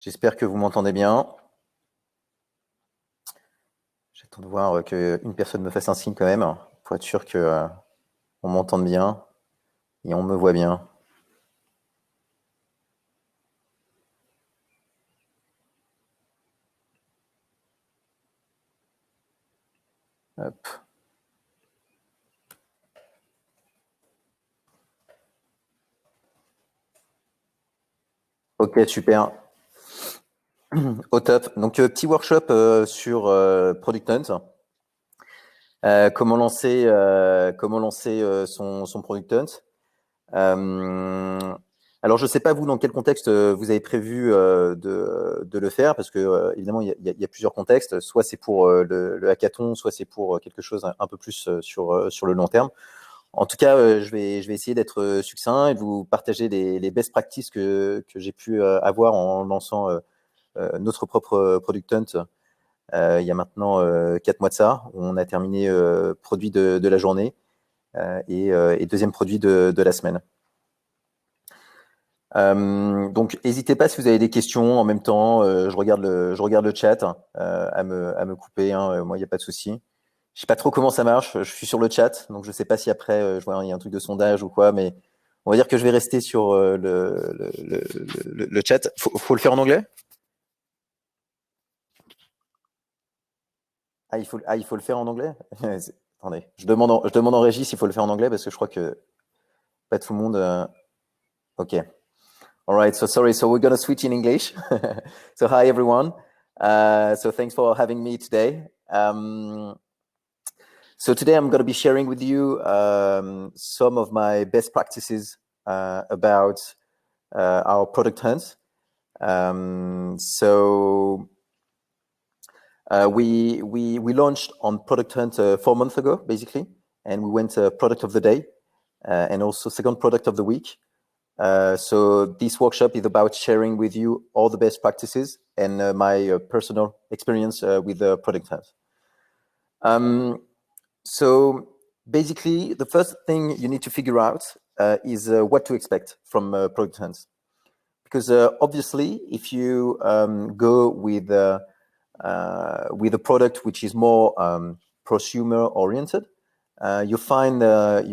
J'espère que vous m'entendez bien. J'attends de voir qu'une personne me fasse un signe quand même, pour être sûr que on m'entende bien et on me voit bien. Hop. Ok, super. Au top. Donc, petit workshop sur Product Hunt. Comment lancer son Product Hunt. Alors, je ne sais pas vous dans quel contexte vous avez prévu de le faire, parce que évidemment, il y a plusieurs contextes. Soit c'est pour le hackathon, soit c'est pour quelque chose un peu plus sur le long terme. En tout cas, je vais essayer d'être succinct et de vous partager les best practices que j'ai pu avoir en lançant notre propre Product Hunt il y a maintenant 4 mois de ça. On a terminé produit de la journée et deuxième produit de la semaine. Donc, n'hésitez pas si vous avez des questions en même temps. Je regarde le chat à me couper. Moi, il n'y a pas de souci. Je sais pas trop comment ça marche. Je suis sur le chat, donc je sais pas si après, je vois il y a un truc de sondage ou quoi, mais on va dire que je vais rester sur le chat. Faut le faire en anglais? Il faut le faire en anglais? Attendez, je demande en régie s'il faut le faire en anglais parce que je crois que pas tout le monde. Ok. All right. So sorry. So we're gonna switch in English. So hi everyone. So thanks for having me today. So today I'm going to be sharing with you some of my best practices about our product hunt. We launched on Product Hunt 4 months ago, basically, and we went Product of the Day and also second Product of the Week. So this workshop is about sharing with you all the best practices and my personal experience with Product Hunt. So basically, the first thing you need to figure out is what to expect from Product Hunt. Because obviously, if you go with a product which is more prosumer oriented, you find that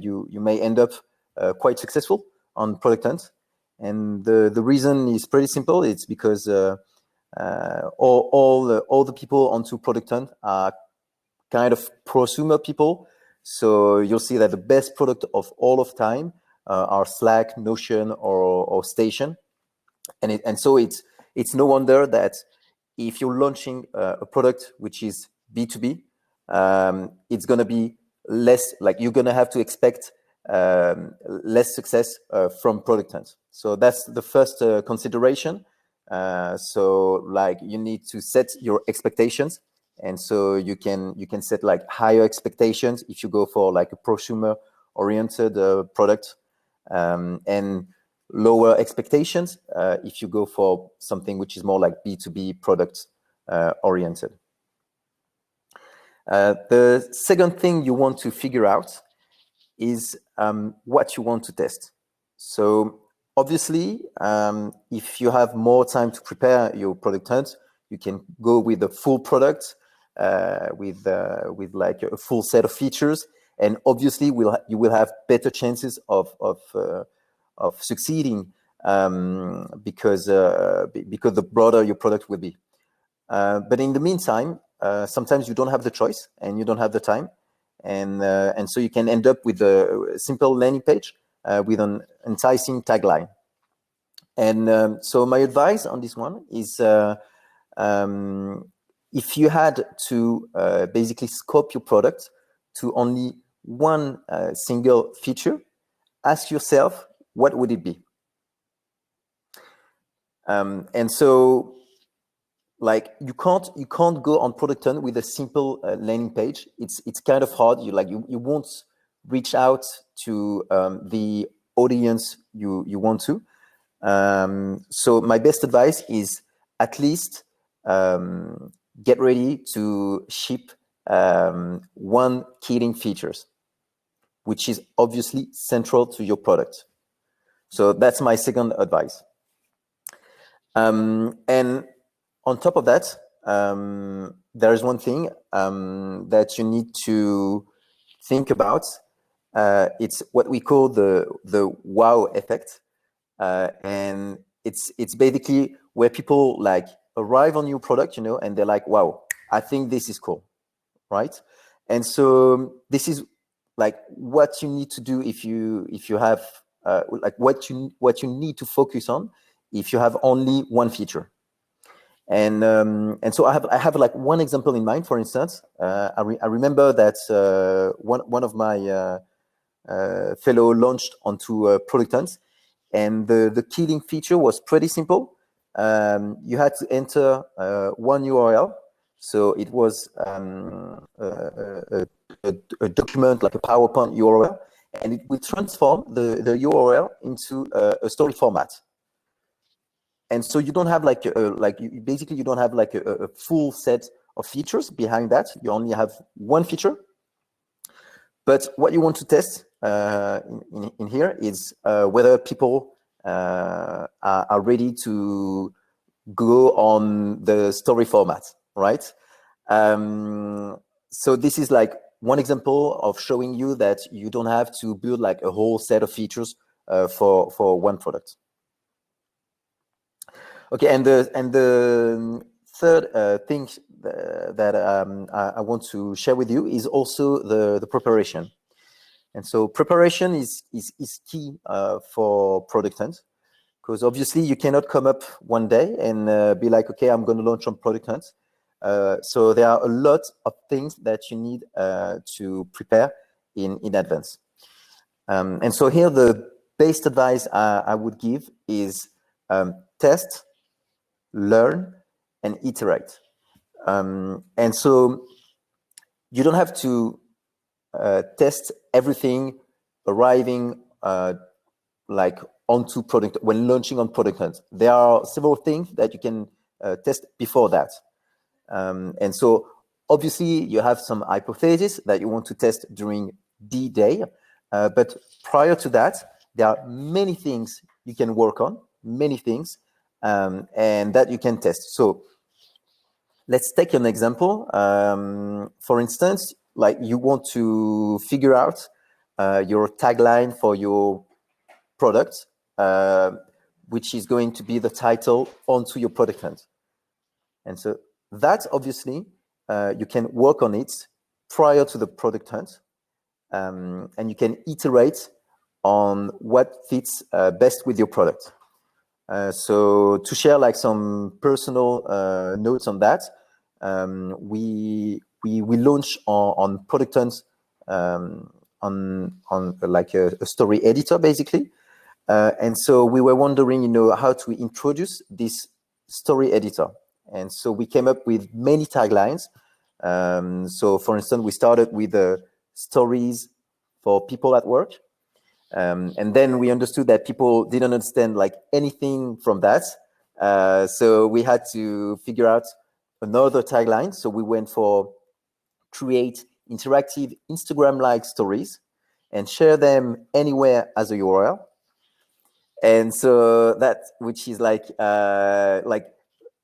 you may end up quite successful on Product Hunt. And the reason is pretty simple. It's because all the people onto Product Hunt are kind of prosumer people. So you'll see that the best product of all of time are Slack, Notion, or Station. And so it's no wonder that if you're launching a product which is B2B, it's going to be less, like you're going to have to expect less success from Product Hunt. So that's the first consideration. So like you need to set your expectations. And so you can set like higher expectations if you go for like a prosumer oriented product, and lower expectations if you go for something which is more like B2B product oriented. The second thing you want to figure out is what you want to test. So obviously, if you have more time to prepare your product hunt, you can go with the full product with like a full set of features, and obviously you will have better chances of succeeding because the broader your product will be. But in the meantime, sometimes you don't have the choice and you don't have the time, and so you can end up with a simple landing page with an enticing tagline. And so my advice on this one is if you had to basically scope your product to only one single feature, ask yourself, what would it be? And so, like you can't go on Product Hunt with a simple landing page. It's kind of hard. You won't reach out to the audience you want to. So my best advice is at least get ready to ship one keying features, which is obviously central to your product. So that's my second advice. And on top of that, there is one thing that you need to think about. It's what we call the wow effect, and it's basically where people like arrive on your product, and they're like, "Wow, I think this is cool," right? And so this is like what you need to do if you have like what you need to focus on if you have only one feature. And so I have like one example in mind. For instance, I remember that one of my fellow launched onto Product Hunt, and the killing feature was pretty simple. You had to enter one URL. So it was a document, like a PowerPoint URL, and it will transform the URL into a story format. And so you don't have like basically you don't have like a full set of features behind that. You only have one feature. But what you want to test in here is whether people are ready to go on the story format, right? So this is like one example of showing you that you don't have to build like a whole set of features for one product. Okay, and the third thing that I want to share with you is also the preparation. And so preparation is key for Product Hunt, because obviously you cannot come up one day and be like, okay, I'm going to launch on Product Hunt. So there are a lot of things that you need to prepare in advance. And so here the best advice I would give is test, learn, and iterate. And so you don't have to test everything arriving like onto product when launching on Product Hunt. There are several things that you can test before that. And so obviously you have some hypotheses that you want to test during the day, but prior to that, there are many things you can work on, many things, and that you can test. So let's take an example. For instance, like you want to figure out your tagline for your product, which is going to be the title onto your Product Hunt. And so that obviously you can work on it prior to the Product Hunt, and you can iterate on what fits best with your product. So to share like some personal notes on that, we launch on Product Hunt on like a story editor basically, and so we were wondering, how to introduce this story editor, and so we came up with many taglines. So for instance, we started with stories for people at work. And then we understood that people didn't understand like anything from that. So we had to figure out another tagline. So we went for create interactive Instagram-like stories and share them anywhere as a URL. And so that, which is like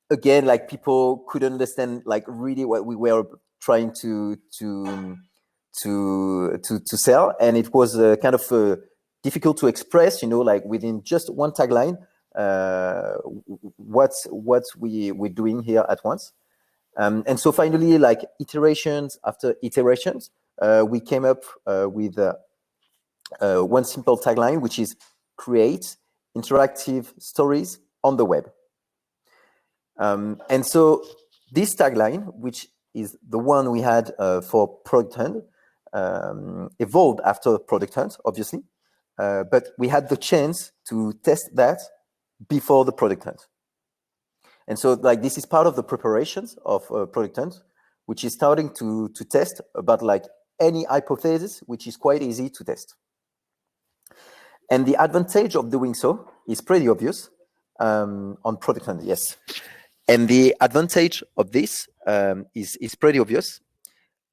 again, like people couldn't understand like really what we were trying to sell, and it was kind of difficult to express, like within just one tagline, what we're doing here at once. And so finally, like iterations after iterations, we came up with one simple tagline, which is create interactive stories on the web. And so this tagline, which is the one we had for Product Hunt, evolved after Product Hunt, obviously, but we had the chance to test that before the Product Hunt. And so like this is part of the preparations of Product Hunt, which is starting to test about like any hypothesis, which is quite easy to test. And the advantage of doing so is pretty obvious on Product Hunt, yes. And the advantage of this is pretty obvious.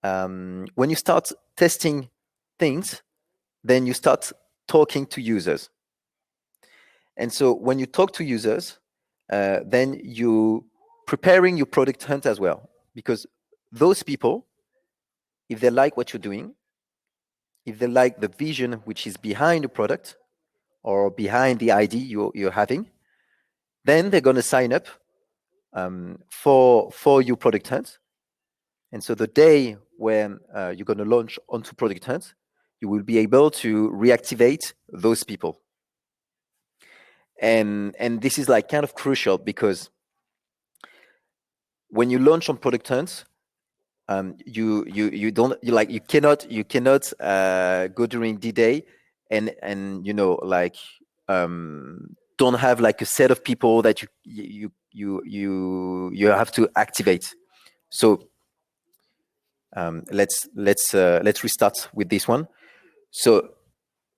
When you start testing things, then you start talking to users. And so when you talk to users, then you preparing your product hunt as well, because those people, if they like what you're doing, if they like the vision which is behind the product or behind the idea you're having, then they're going to sign up for your product hunt. And so the day when you're going to launch onto product hunt, you will be able to reactivate those people. And this is like kind of crucial, because when you launch on product hunt, you cannot go during D-Day and don't have like a set of people that you have to activate. So let's restart with this one. So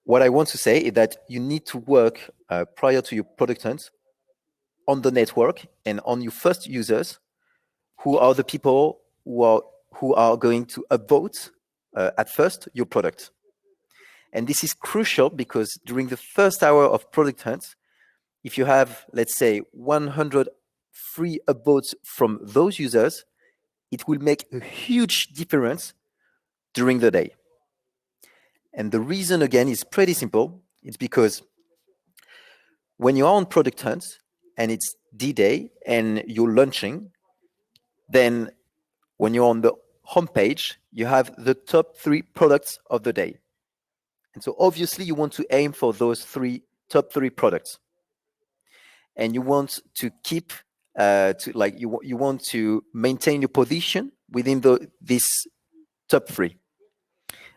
what I want to say is that you need to work prior to your product hunt on the network and on your first users, who are the people who are going to upvote at first your product. And this is crucial, because during the first hour of product hunt, if you have, let's say, 100 free upvotes from those users, it will make a huge difference during the day. And the reason, again, is pretty simple. It's because when you are on product hunt and it's D-Day and you're launching, then when you're on the homepage, you have the top 3 products of the day. And so obviously you want to aim for those top 3 products. And you want to keep, you want to maintain your position within this top 3.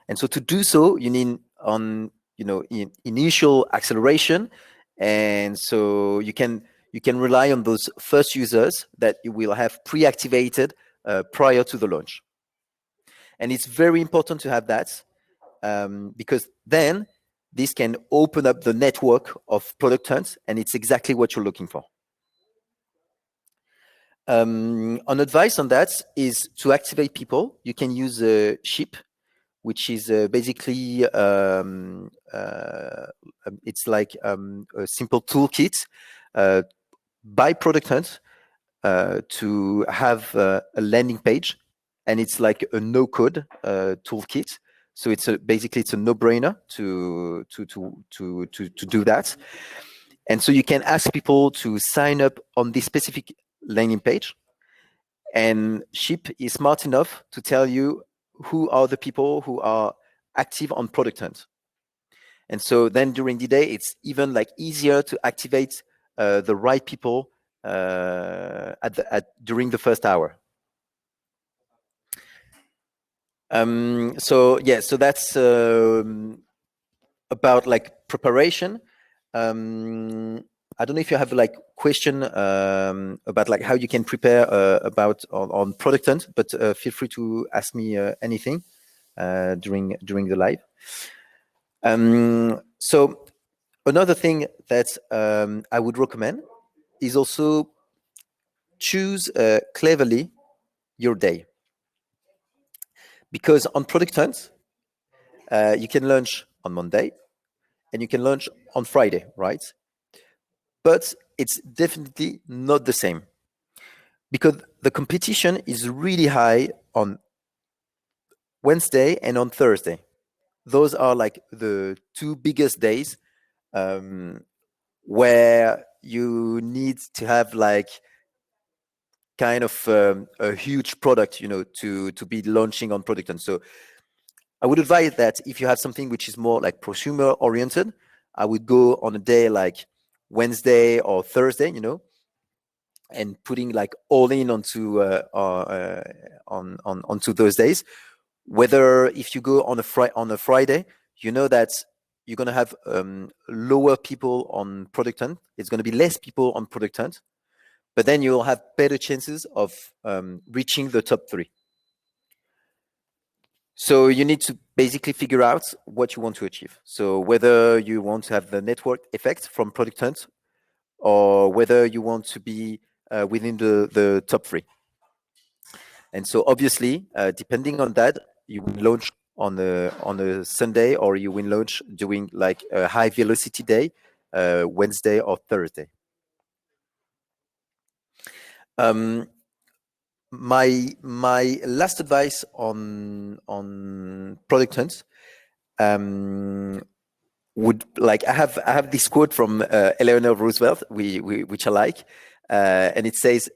And so to do so, you need initial acceleration. And so you can rely on those first users that you will have pre-activated prior to the launch. And it's very important to have that, because then this can open up the network of product hunts, and it's exactly what you're looking for. An advice on that is to activate people. You can use Ship, which is basically it's like a simple toolkit by product hunt to have a landing page, and it's like a no-code toolkit. So basically it's a no-brainer to do that. And so you can ask people to sign up on this specific landing page, and Ship is smart enough to tell you who are the people who are active on product hunt. And so then during the day, it's even like easier to activate the right people during the first hour. So that's about like preparation. I don't know if you have like question about like how you can prepare about on product hunt, but feel free to ask me anything during the live. So another thing that I would recommend is also choose cleverly your day, because on product hunt you can launch on Monday and you can launch on Friday, right? But it's definitely not the same, because the competition is really high on Wednesday and on Thursday. Those are like the 2 biggest days where you need to have like kind of a huge product, to be launching on product. And so I would advise that if you have something which is more like prosumer oriented, I would go on a day like Wednesday or Thursday, and putting like all in onto onto those days. Whether if you go on a Friday, you know that you're going to have lower people on product hunt. It's going to be less people on product hunt, but then you'll have better chances of reaching the top 3. So you need to basically figure out what you want to achieve. So whether you want to have the network effect from product hunt, or whether you want to be within the top 3. And so obviously, depending on that, you will launch on a Sunday, or you will launch doing like a high velocity day, Wednesday or Thursday. My last advice on product hunts would, like, I have this quote from Eleanor Roosevelt, which I like, and it says,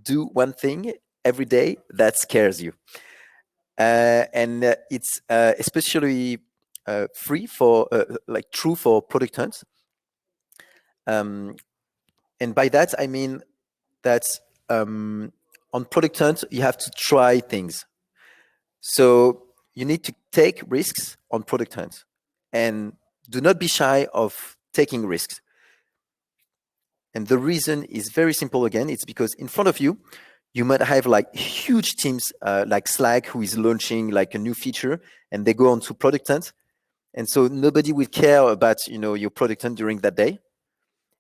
"Do one thing every day that scares you," and it's especially true for product hunts. And by that I mean that on product hunt you have to try things. So you need to take risks on product hunt, and do not be shy of taking risks. And the reason is very simple again. It's because in front of you, you might have like huge teams like Slack, who is launching like a new feature, and they go on to product hunt. And so nobody will care about, your product hunt during that day.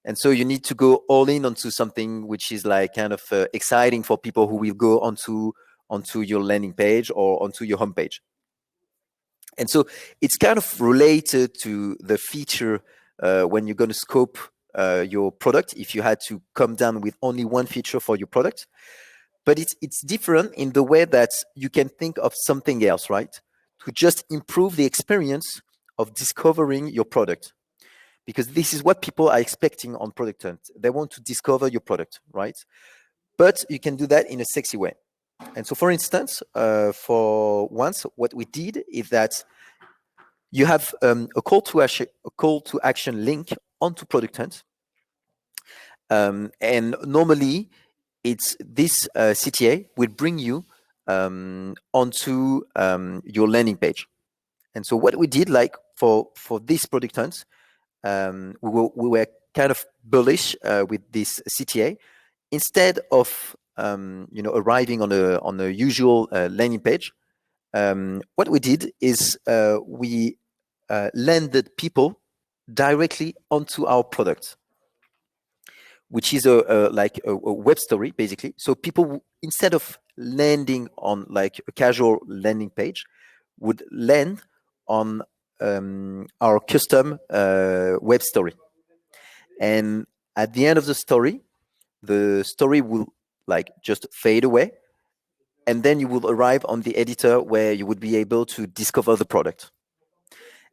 And so you need to go all in onto something which is like kind of exciting for people who will go onto your landing page or onto your homepage. And so it's kind of related to the feature when you're going to scope your product, if you had to come down with only one feature for your product. But it's different in the way that you can think of something else, right? To just improve the experience of discovering your product. Because this is what people are expecting on product hunt. They want to discover your product, right? But you can do that in a sexy way. And so, for instance, for once, what we did is that you have a call to action link onto product hunt, and normally it's this CTA will bring you onto your landing page. And so, what we did, like for this product hunt, we were kind of bullish with this CTA. Instead of arriving on a usual landing page, what we did is we landed people directly onto our product, which is a web story basically. So people, instead of landing on like a casual landing page, would land on our custom web story. And at the end of the story will like just fade away, and then you will arrive on the editor where you would be able to discover the product.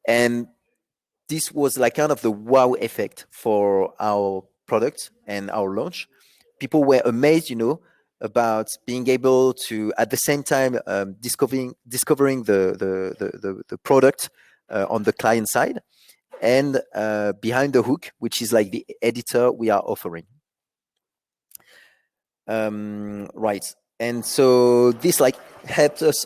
And this was like kind of the wow effect for our product and our launch. People were amazed, about being able to, at the same time, discovering the product on the client side, and behind the hook, which is like the editor we are offering. Right. And so this like helped us,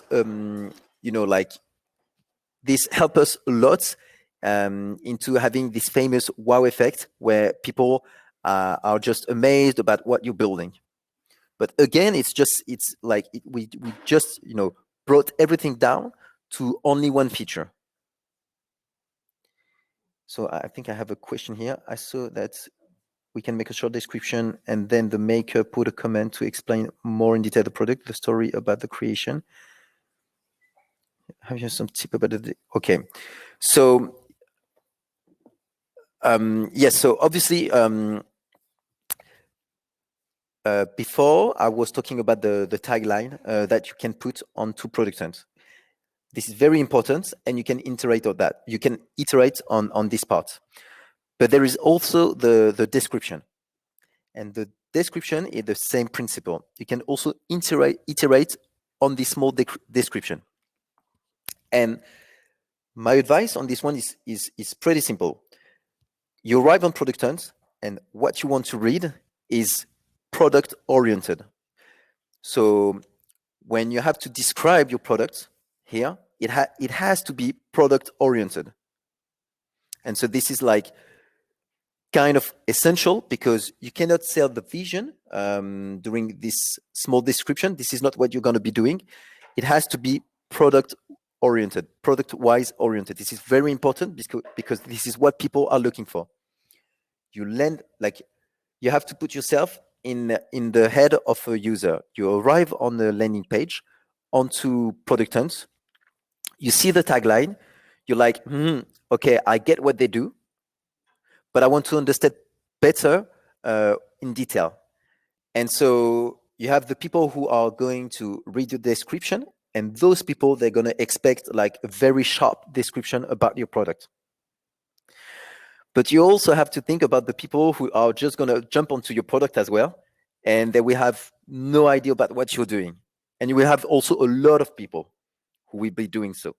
this helped us a lot into having this famous wow effect where people are just amazed about what you're building. But again, it's like we just brought everything down to only one feature. So I think I have a question here. I saw that we can make a short description and then the maker put a comment to explain more in detail the product, the story about the creation. Have you some tip about it? Okay. So yes, so obviously before I was talking about the tagline that you can put onto product hunt. This is very important, and you can iterate on that. You can iterate on this part. But there is also the description. And the description is the same principle. You can also iterate on this small description. And my advice on this one is pretty simple. You arrive on product hunt, and what you want to read is product oriented. So when you have to describe your product here, it has to be product oriented. And so this is like kind of essential, because you cannot sell the vision during this small description. This is not what you're going to be doing. It has to be product oriented, product wise oriented. This is very important because this is what people are looking for. You have to put yourself in the head of a user. You arrive on the landing page onto product hunt. You see the tagline. You're like, okay, I get what they do, but I want to understand better in detail. And so you have the people who are going to read the description, and those people, they're going to expect like a very sharp description about your product. But you also have to think about the people who are just going to jump onto your product as well, and they will have no idea about what you're doing. And you will have also a lot of people who will be doing so.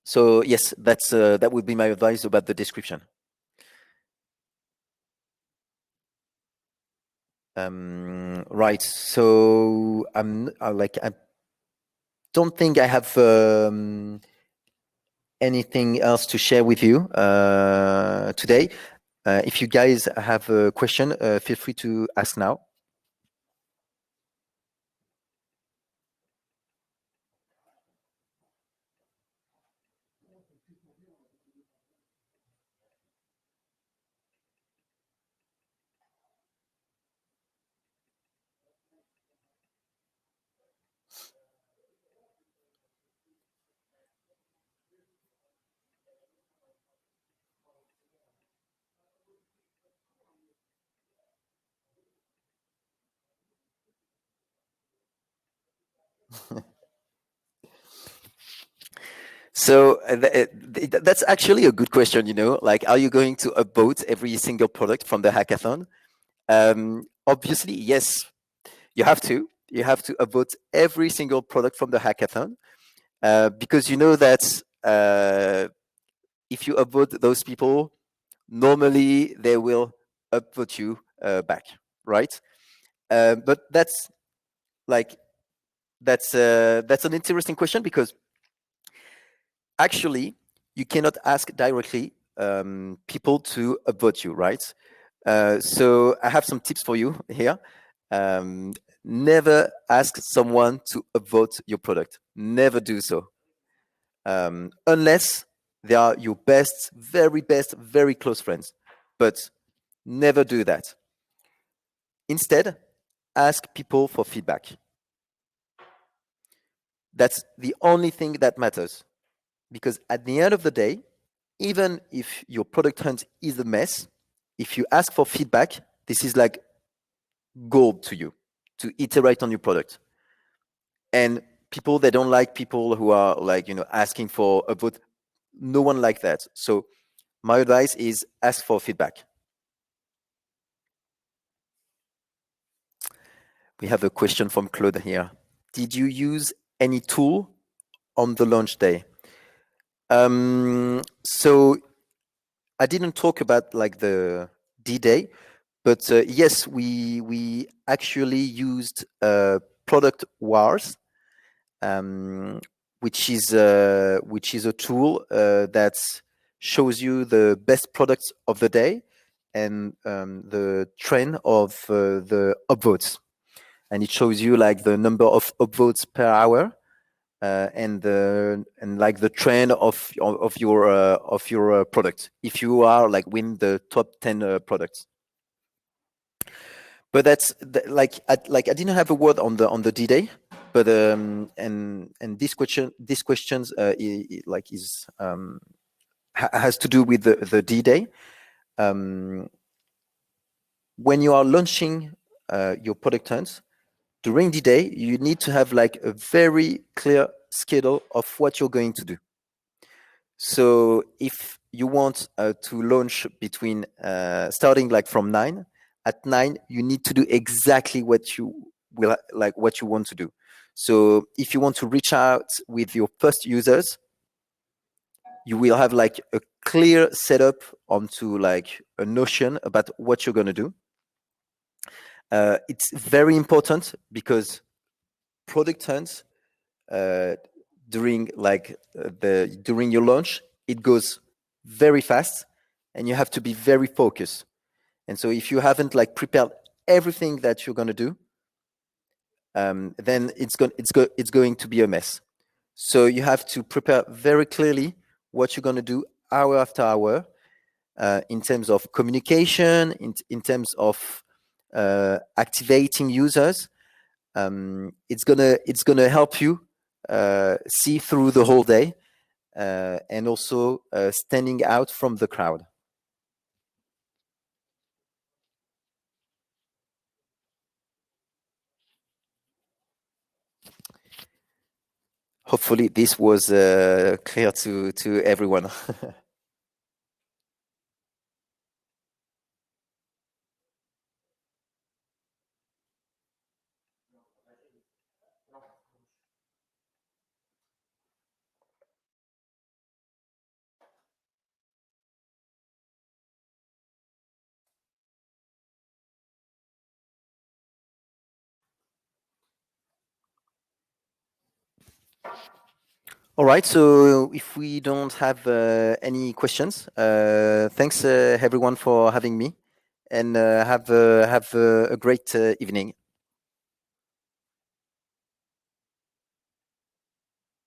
So yes, that would be my advice about the description. Right. So I don't think I have anything else to share with you today. If you guys have a question, feel free to ask now. So that's actually a good question. Like, are you going to upvote every single product from the hackathon? Obviously, yes. You have to. You have to upvote every single product from the hackathon because you know that if you upvote those people, normally they will upvote you back, right? But that's an interesting question because actually you cannot ask directly people to upvote you, right? So I have some tips for you here. Never ask someone to upvote your product. Never do so. Unless they are your best, very close friends. But never do that. Instead, ask people for feedback. That's the only thing that matters. Because at the end of the day, even if your product hunt is a mess, if you ask for feedback, this is like gold to you to iterate on your product. And people, they don't like people who are like, asking for a vote. No one like that. So my advice is ask for feedback. We have a question from Claude here. Did you use any tool on the launch day? So I didn't talk about like the D-Day, but yes, we actually used Product Wars, which is a tool that shows you the best products of the day and the trend of the upvotes, and it shows you like the number of upvotes per hour and like the trend of your product if you are like win the top 10 products. But that's I didn't have a word on the D-Day, but and this questions has to do with the D-Day. When you are launching your product hunts during D-Day, you need to have like a very clear schedule of what you're going to do. So if you want to launch between starting like from 9, at 9 you need to do exactly what you want to do. So if you want to reach out with your first users, you will have like a clear setup onto like a notion about what you're going to do. It's very important because product hunts during your launch, it goes very fast and you have to be very focused. And so if you haven't like prepared everything that you're going to do, then it's going to be a mess. So you have to prepare very clearly what you're going to do hour after hour in terms of communication, in terms of activating users. It's gonna help you see through the whole day and also standing out from the crowd. hopefully this was clear to everyone. All right, so if we don't have any questions, thanks everyone for having me, and have a great evening.